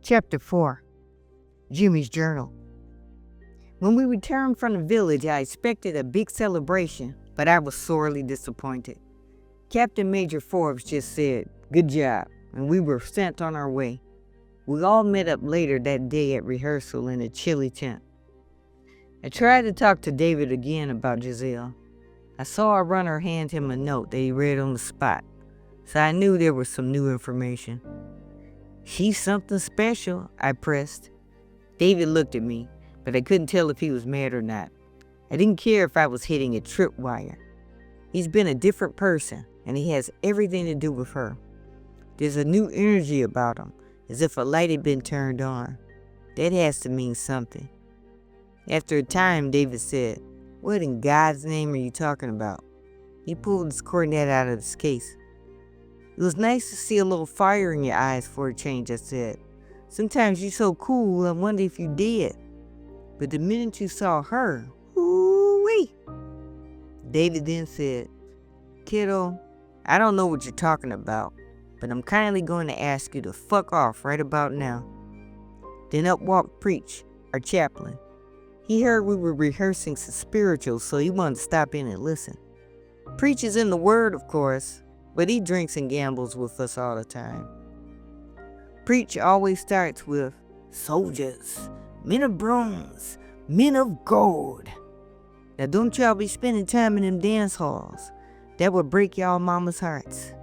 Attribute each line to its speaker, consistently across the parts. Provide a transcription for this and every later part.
Speaker 1: Chapter 4. Jimmy's Journal. When we returned from the village, I expected a big celebration, but I was sorely disappointed. Captain Major Forbes just said, "Good job," and we were sent on our way. We all met up later that day at rehearsal in a chilly tent. I tried to talk to David again about Giselle. I saw our runner hand him a note that he read on the spot, so I knew there was some new information. "She's something special," I pressed. David looked at me, but I couldn't tell if he was mad or not. I didn't care if I was hitting a tripwire. He's been a different person, and he has everything to do with her. There's a new energy about him, as if a light had been turned on. That has to mean something. After a time, David said, "What in God's name are you talking about?" He pulled his cornet out of his case. "It was nice to see a little fire in your eyes for a change," I said. "Sometimes you're so cool, I wonder if you did. But the minute you saw her, whoo-wee." David then said, "Kiddo, I don't know what you're talking about, but I'm kindly going to ask you to fuck off right about now." Then up walked Preach, our chaplain. He heard we were rehearsing some spirituals, so he wanted to stop in and listen. Preach is in the Word, of course, but he drinks and gambles with us all the time. Preach always starts with, "Soldiers, men of bronze, men of gold. Now don't y'all be spending time in them dance halls. That would break y'all mama's hearts."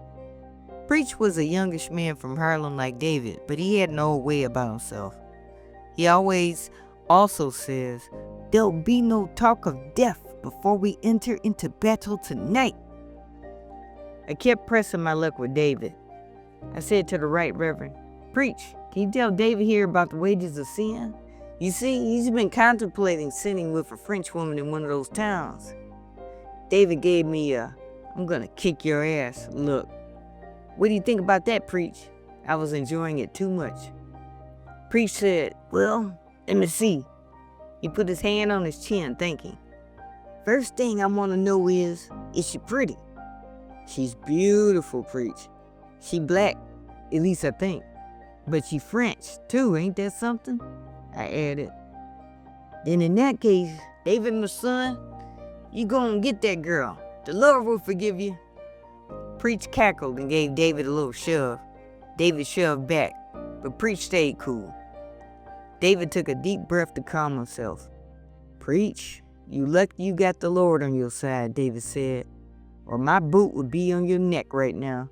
Speaker 1: Preach was a youngish man from Harlem like David, but he had an old way about himself. He always also says, "There'll be no talk of death before we enter into battle tonight." I kept pressing my luck with David. I said to the Right Reverend, "Preach, can you tell David here about the wages of sin? You see, he's been contemplating sinning with a French woman in one of those towns." David gave me a "I'm gonna kick your ass" look. "What do you think about that, Preach?" I was enjoying it too much. Preach said, "Well, let me see." He put his hand on his chin, thinking. "First thing I want to know is she pretty?" "She's beautiful, Preach. She black, at least I think. But she French, too, ain't that something?" I added. "Then in that case, David, my son, you go and get that girl. The Lord will forgive you." Preach cackled and gave David a little shove. David shoved back, but Preach stayed cool. David took a deep breath to calm himself. "Preach, you lucky you got the Lord on your side," David said, "or my boot would be on your neck right now."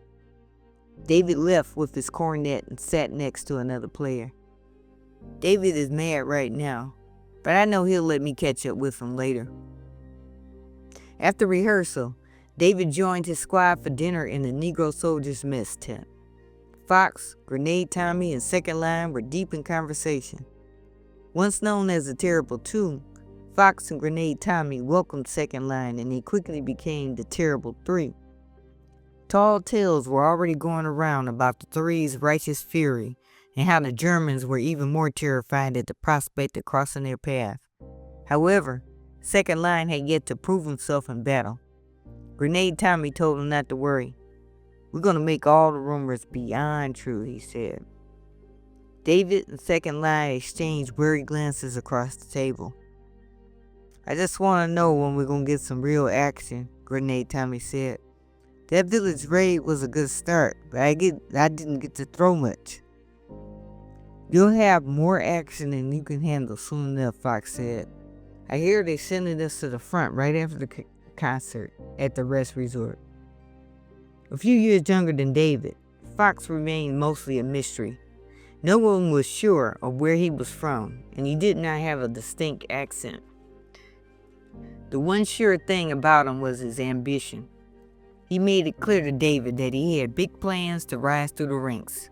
Speaker 1: David left with his cornet and sat next to another player. David is mad right now, but I know he'll let me catch up with him later. After rehearsal, David joined his squad for dinner in the Negro soldiers' mess tent. Fox, Grenade Tommy, and Second Line were deep in conversation. Once known as the Terrible Two, Fox and Grenade Tommy welcomed Second Line, and they quickly became the Terrible Three. Tall tales were already going around about the Three's righteous fury and how the Germans were even more terrified at the prospect of crossing their path. However, Second Line had yet to prove himself in battle. Grenade Tommy told him not to worry. "We're going to make all the rumors beyond true," he said. David and Second Line exchanged worried glances across the table. "I just want to know when we're going to get some real action," Grenade Tommy said. "That village raid was a good start, but I didn't get to throw much." "You'll have more action than you can handle soon enough," Fox said. "I hear they sending us to the front right after the concert at the rest resort." A few years younger than David, Fox remained mostly a mystery. No one was sure of where he was from, and he did not have a distinct accent. The one sure thing about him was his ambition. He made it clear to David that he had big plans to rise through the ranks.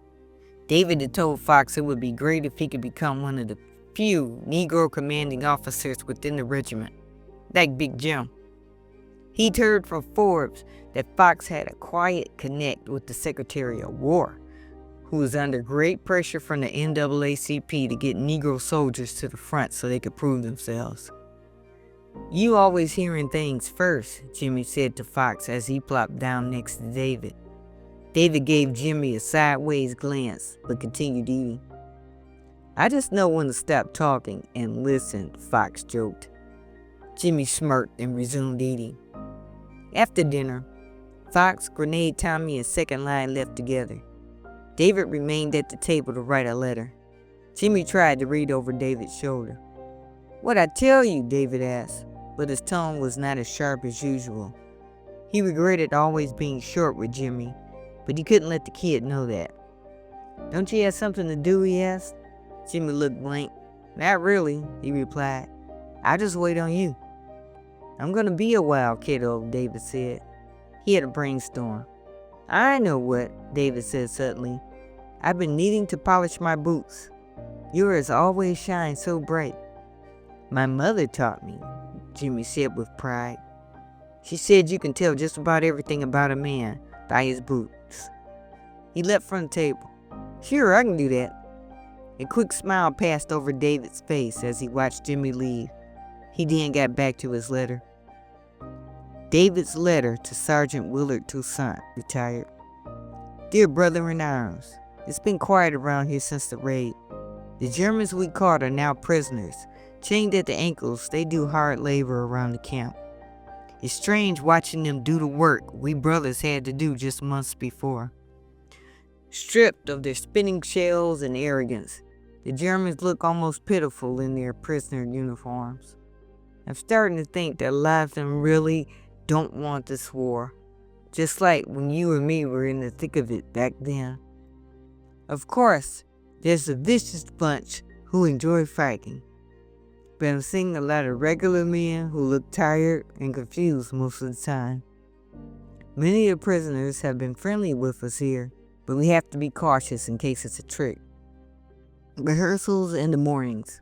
Speaker 1: David had told Fox it would be great if he could become one of the few Negro commanding officers within the regiment, like Big Jim. He'd heard from Forbes that Fox had a quiet connect with the Secretary of War, who was under great pressure from the NAACP to get Negro soldiers to the front so they could prove themselves. "You always hearing things first," Jimmy said to Fox as he plopped down next to David. David gave Jimmy a sideways glance, but continued eating. I just know when to stop talking and listen, Fox joked. Jimmy smirked and resumed eating. After dinner, Fox, Grenade, Tommy, and Second Line left together. David remained at the table to write a letter. Jimmy tried to read over David's shoulder. "What'd I tell you?" David asked, but his tone was not as sharp as usual. He regretted always being short with Jimmy, but he couldn't let the kid know that. "Don't you have something to do?" he asked. Jimmy looked blank. "Not really," he replied. "I'll just wait on you." "I'm gonna be a while, kiddo," David said. He had a brainstorm. "I know what," David said suddenly. "I've been needing to polish my boots. Yours always shine so bright." "My mother taught me," Jimmy said with pride. "She said you can tell just about everything about a man by his boots." He leapt from the table. "Sure, I can do that." A quick smile passed over David's face as he watched Jimmy leave. He then got back to his letter. David's letter to Sergeant Willard Toussaint, retired. "Dear brother in arms, it's been quiet around here since the raid. The Germans we caught are now prisoners. Chained at the ankles, they do hard labor around the camp. It's strange watching them do the work we brothers had to do just months before. Stripped of their spinning shells and arrogance, the Germans look almost pitiful in their prisoner uniforms. I'm starting to think that a lot of them really don't want this war, just like when you and me were in the thick of it back then. Of course, there's a vicious bunch who enjoy fighting, but I'm seeing a lot of regular men who look tired and confused most of the time. Many of the prisoners have been friendly with us here, but we have to be cautious in case it's a trick. Rehearsals in the mornings.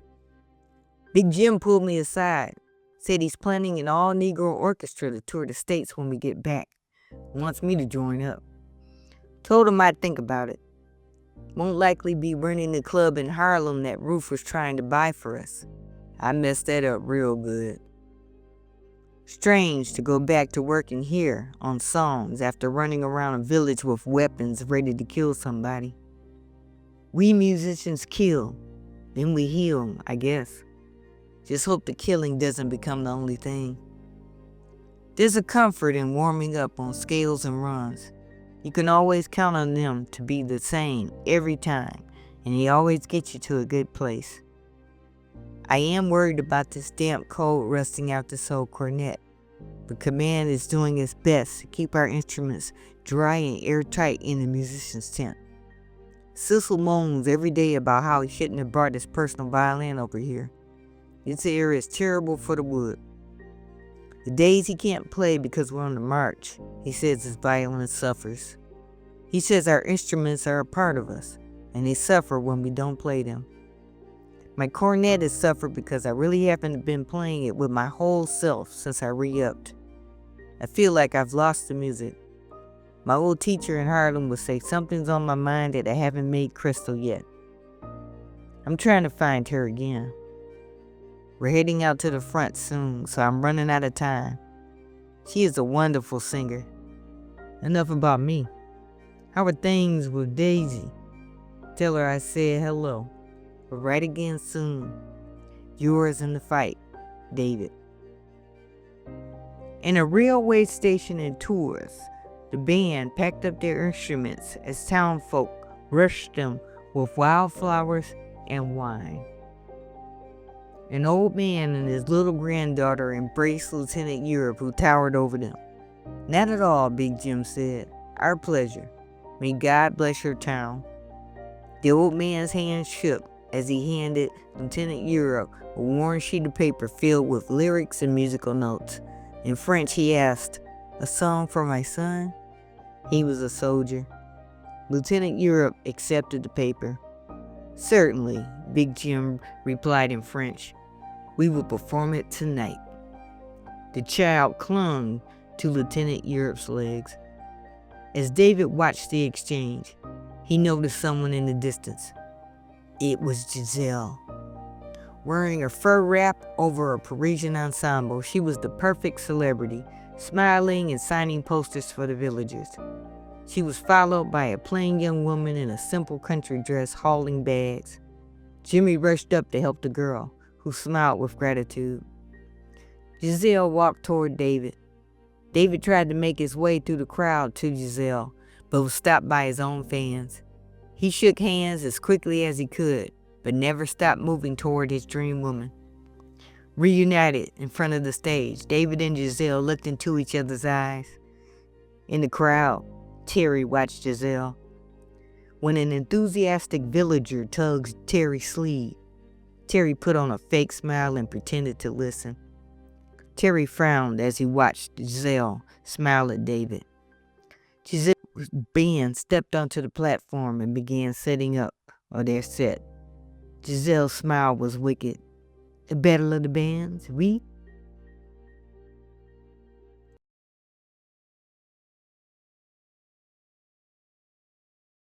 Speaker 1: Big Jim pulled me aside, said he's planning an all-Negro orchestra to tour the States when we get back. Wants me to join up. Told him I'd think about it. Won't likely be running the club in Harlem that Ruth was trying to buy for us. I messed that up real good. Strange to go back to working here on songs after running around a village with weapons ready to kill somebody. We musicians kill, then we heal, I guess. Just hope the killing doesn't become the only thing. There's a comfort in warming up on scales and runs. You can always count on them to be the same every time, and they always get you to a good place. I am worried about this damp cold rusting out this old cornet. The command is doing its best to keep our instruments dry and airtight in the musician's tent. Sissle moans every day about how he shouldn't have brought his personal violin over here. This air is terrible for the wood. The days he can't play because we're on the march, he says his violin suffers. He says our instruments are a part of us, and they suffer when we don't play them. My cornet has suffered because I really haven't been playing it with my whole self since I re-upped. I feel like I've lost the music. My old teacher in Harlem would say something's on my mind that I haven't made crystal yet. I'm trying to find her again. We're heading out to the front soon, so I'm running out of time. She is a wonderful singer. Enough about me. How are things with Daisy? Tell her I said hello. We'll write again soon. Yours in the fight, David. In a railway station in Tours, the band packed up their instruments as townfolk rushed them with wildflowers and wine. An old man and his little granddaughter embraced Lieutenant Europe, who towered over them. Not at all, Big Jim said. Our pleasure. May God bless your town. The old man's hand shook as he handed Lieutenant Europe a worn sheet of paper filled with lyrics and musical notes. In French, he asked, "A song for my son?" He was a soldier. Lieutenant Europe accepted the paper. "Certainly," Big Jim replied in French. "We will perform it tonight." The child clung to Lieutenant Europe's legs. As David watched the exchange, he noticed someone in the distance. It was Giselle. Wearing a fur wrap over a Parisian ensemble, she was the perfect celebrity, smiling and signing posters for the villagers. She was followed by a plain young woman in a simple country dress hauling bags. Jimmy rushed up to help the girl, who smiled with gratitude. Giselle walked toward David. David tried to make his way through the crowd to Giselle, but was stopped by his own fans. He shook hands as quickly as he could, but never stopped moving toward his dream woman. Reunited in front of the stage, David and Giselle looked into each other's eyes. In the crowd, Terry watched Giselle. When an enthusiastic villager tugged Terry's sleeve, Terry put on a fake smile and pretended to listen. Terry frowned as he watched Giselle smile at David. Giselle's band stepped onto the platform and began setting up their set. Giselle's smile was wicked. The battle of the bands, oui?